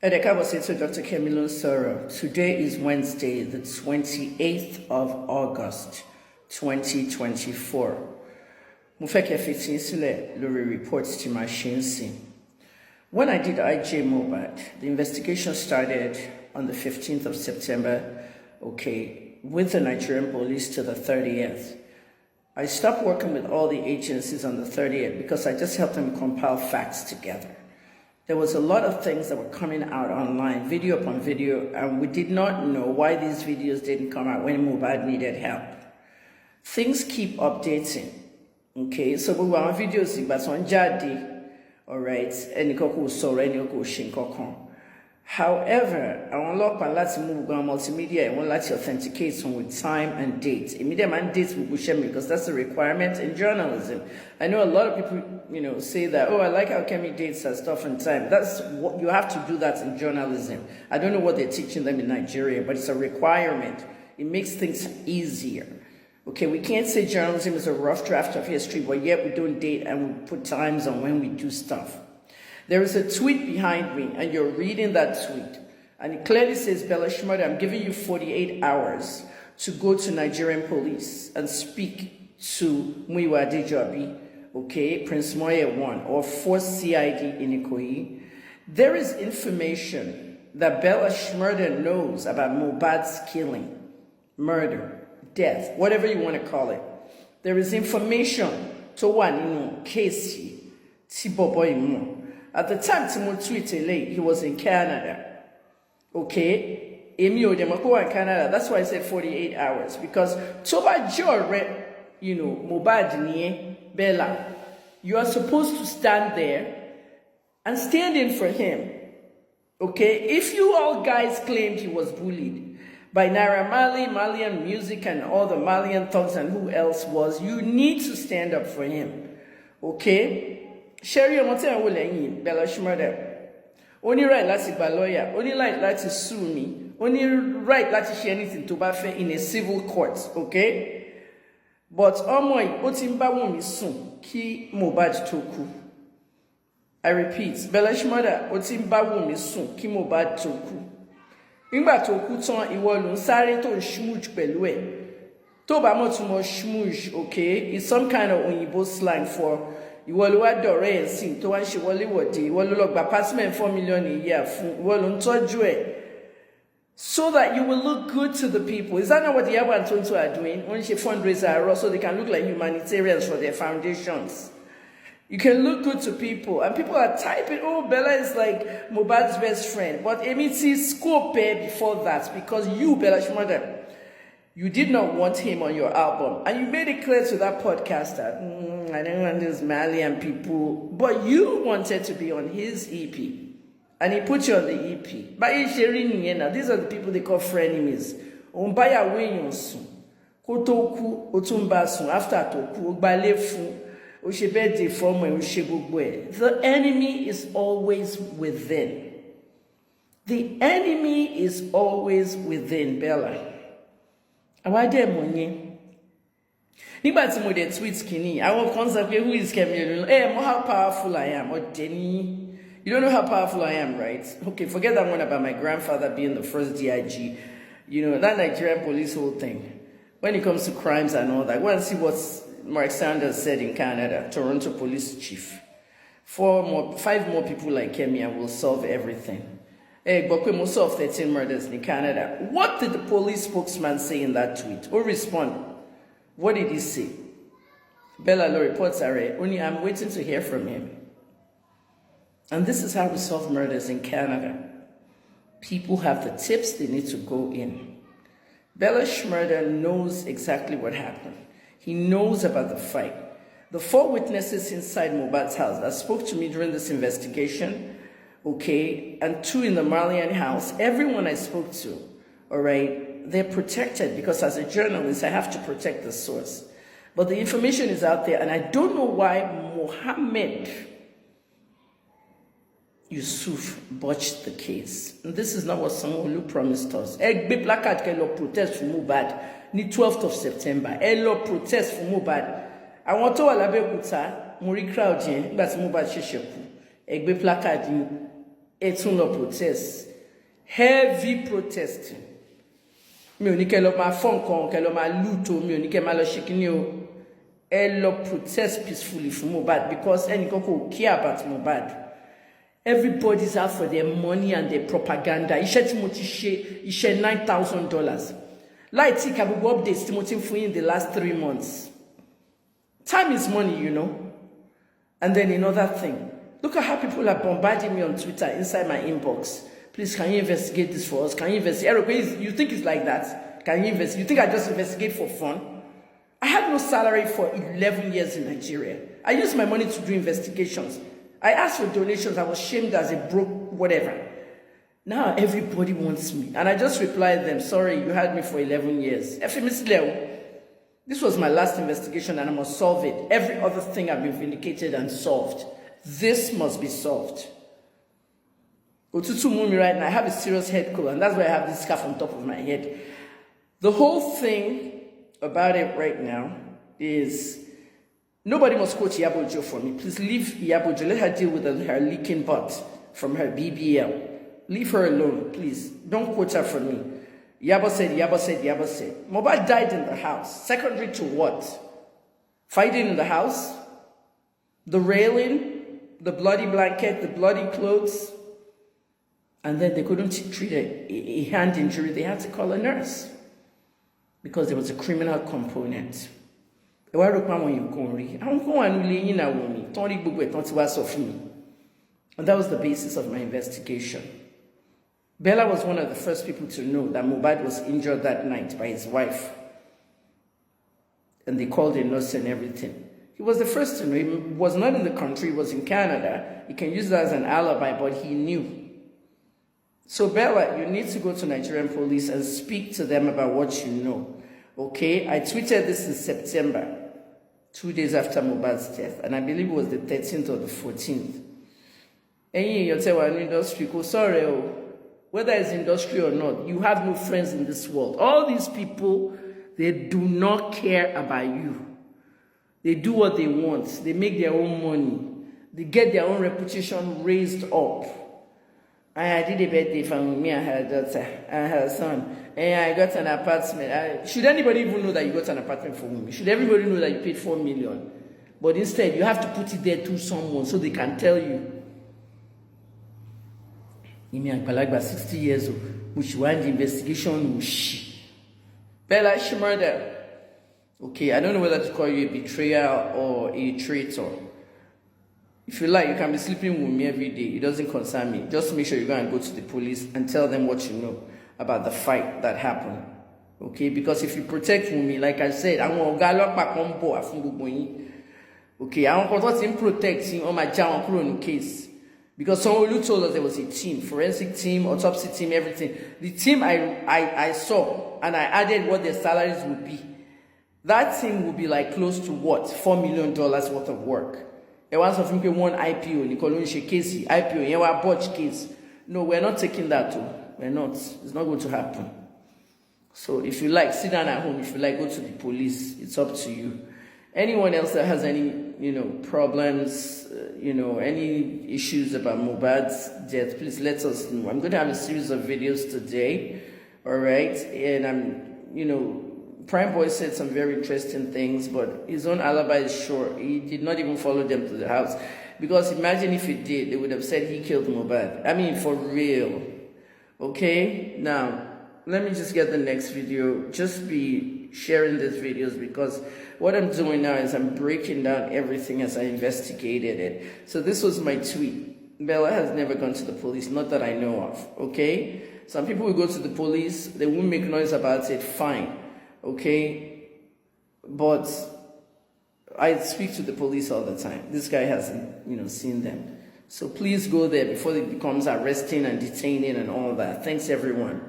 Edeka Dr. Kemi Soro. Today is Wednesday, the 28th of August, 2024. Mufeke Fitinsile Lori reports to my Shinsi. When I did IJ Mohbad, the investigation started on the 15th of September, with the Nigerian police to the 30th. I stopped working with all the agencies on the 30th because I just helped them compile facts together. There was a lot of things that were coming out online, video upon video, and we did not know why these videos didn't come out when Mohbad needed help. Things keep updating, so we were on videos, but on Jadi, all right, and however, I unlock my last move on multimedia and won't let you authenticate with time and date. Immediate and dates will push me because that's a requirement in journalism. I know a lot of people, say that, oh, I like how Kemi dates and stuff and time. That's what you have to do that in journalism. I don't know what they're teaching them in Nigeria, but it's a requirement. It makes things easier. We can't say journalism is a rough draft of history, but yet we don't date and we put times on when we do stuff. There is a tweet behind me, and you're reading that tweet. And it clearly says, Bella Shmurda, I'm giving you 48 hours to go to Nigerian police and speak to Muyiwa Adejobi, Prince Moye 1, or force CID in Ikoyi. There is information that Bella Shmurda knows about Mohbad's killing, murder, death, whatever you want to call it. There is information to one case. At the time Timothy tweeted, he was in Canada. Emio Demako in Canada. That's why I said 48 hours. Because Toba Joe read, Mohbad near Bella. You are supposed to stand there and stand in for him. If you all guys claimed he was bullied by Naira Marley, Malian music, and all the Malian thugs and who else was, you need to stand up for him. Sherry Omote Bella Shmurda. Only right lati ba lawyer, only right lati sue me, only right lati share anything to bafe in a civil court, But Omoy Otimba Wunmi soon ki Mohbad toku. I repeat, Bella Shmurda Otimba Wunmi soon ki Mohbad toku. Ngba toku ton iwo lo sare to shmuj pelu e. To ba mo too much shmuj, it's some kind of Oyinbo slang for Iwoluwa dore ensin to wan se wole wode iwolu lo gba apartment 4 million a year fun iwolu ntoju e so that you will look good to the people. Is that not what the Yabo and Tonto are doing? When she fundraiser so they can look like humanitarians for their foundations. You can look good to people, and people are typing, oh, Bella is like Mohbad's best friend. But Emiti scope before that, because you, Bella Shmurda, you did not want him on your album. And you made it clear to that podcaster, I don't want these Malian people. But you wanted to be on his EP. And he put you on the EP. But these are the people they call frenemies. Umbaya wenyonsu. Kotoku, otumbasu, after toku, ogbalefu, oshebede forme, oshebugwe. The enemy is always within. The enemy is always within, Bella. Awade monye. Nígbà tí mo de tweet kini, àwọn kan sọ pé who is Kemi? How powerful I am. Or Denny. You don't know how powerful I am, right? Forget that one about my grandfather being the first DIG. That Nigerian police whole thing. When it comes to crimes and all that, go and see what Mark Sanders said in Canada, Toronto police chief. 5 more people like Kemi and will solve everything. But we must solve 13 murders in Canada. What did the police spokesman say in that tweet? Who responded? What did he say? Bella, the reports are only I'm waiting to hear from him. And this is how we solve murders in Canada. People have the tips, they need to go in. Bella Shmurda knows exactly what happened. He knows about the fight. The 4 witnesses inside Mohbad's house that spoke to me during this investigation, and 2 in the Malian house, everyone I spoke to, they're protected because as a journalist, I have to protect the source. But the information is out there, and I don't know why Mohammed Yusuf botched the case. And this is not what Sanwo-Olu promised us. Egbe placard ke lo protest for Mohbad ni 12th of September. Lo protest for Mohbad. I want to alabe kuta, mori crowd yen, but Mohbad shesheku. Egbe placard you. It's on the protest. Heavy protesting. Mi ò ní kẹ́ lọ máa fọ́n kan, kẹ́ lọ máa loot o, mi ò ní kẹ́ máa lọ ṣe kíní o. Ẹ lọ protest peacefully for Mohbad because ẹnìkan kò care about Mohbad. Everybody's out for their money and their propaganda. Iṣẹ́ tí mo ti ṣe, iṣẹ́ $9,000. Láì tí ká gbogbo updates tí mo ti fún yín in the last 3 months. Time is money, you know. And then another thing. Look at how people are bombarding me on Twitter inside my inbox. Please, can you investigate this for us? Can you investigate? You think it's like that? Can you investigate? You think I just investigate for fun? I had no salary for 11 years in Nigeria. I used my money to do investigations. I asked for donations. I was shamed as a broke whatever. Now everybody wants me. And I just replied them, sorry, you had me for 11 years. This was my last investigation and I must solve it. Every other thing I've been vindicated and solved. This must be solved. Otutu Wunmi right now, I have a serious head cold and that's why I have this scarf on top of my head. The whole thing about it right now is nobody must quote Iyabojo for me. Please leave Iyabojo. Let her deal with her leaking butt from her BBL. Leave her alone, please. Don't quote her for me. Iyabo said, Iyabo said, Iyabo said. Mohbad died in the house. Secondary to what? Fighting in the house? The railing? The bloody blanket? The bloody clothes? And then they couldn't treat a hand injury. They had to call a nurse. Because there was a criminal component. And that was the basis of my investigation. Bella was one of the first people to know that Mohbad was injured that night by his wife. And they called a nurse and everything. He was the first to know. He was not in the country, he was in Canada. He can use that as an alibi, but he knew. So Bella, you need to go to Nigerian police and speak to them about what you know. Okay? I tweeted this in September, 2 days after Mohbad's death. And I believe it was the 13th or the 14th. You'll say, well, industry, sorry, whether it's industry or not, you have no friends in this world. All these people, they do not care about you. They do what they want. They make their own money. They get their own reputation raised up. I did a birthday for me and her daughter and her son. And I got an apartment. Should anybody even know that you got an apartment for me? Should everybody know that you paid $4 million? But instead, you have to put it there to someone so they can tell you. Balagba 60 years old, which won the investigation. Bella Shmurda. Okay, I don't know whether to call you a betrayer or a traitor. If you like, you can be sleeping with me every day. It doesn't concern me. Just make sure you go and go to the police and tell them what you know about the fight that happened. Okay, because if you protect Wunmi, like I said, I want to okay, I want to protect him on my job case. Because someone told us there was a team, forensic team, autopsy team, everything. The team I saw, and I added what their salaries would be. That team would be like close to what? $4 million worth of work. And once of them one IPO, Nikolon case, IPO, you have botch case. No, we're not taking that too. We're not. It's not going to happen. So if you like, sit down at home. If you like, go to the police. It's up to you. Anyone else that has any, problems, any issues about Mohbad's death, please let us know. I'm going to have a series of videos today, all right? And Prime Boy said some very interesting things, but his own alibi is short. He did not even follow them to the house. Because imagine if he did, they would have said he killed Mohbad. I mean, for real. Okay? Now, let me just get the next video. Just be sharing these videos because what I'm doing now is I'm breaking down everything as I investigated it. So this was my tweet. Bella has never gone to the police, not that I know of, okay? Some people will go to the police, they won't make noise about it, fine, okay? But I speak to the police all the time. This guy hasn't, seen them. So please go there before it becomes arresting and detaining and all that. Thanks, everyone.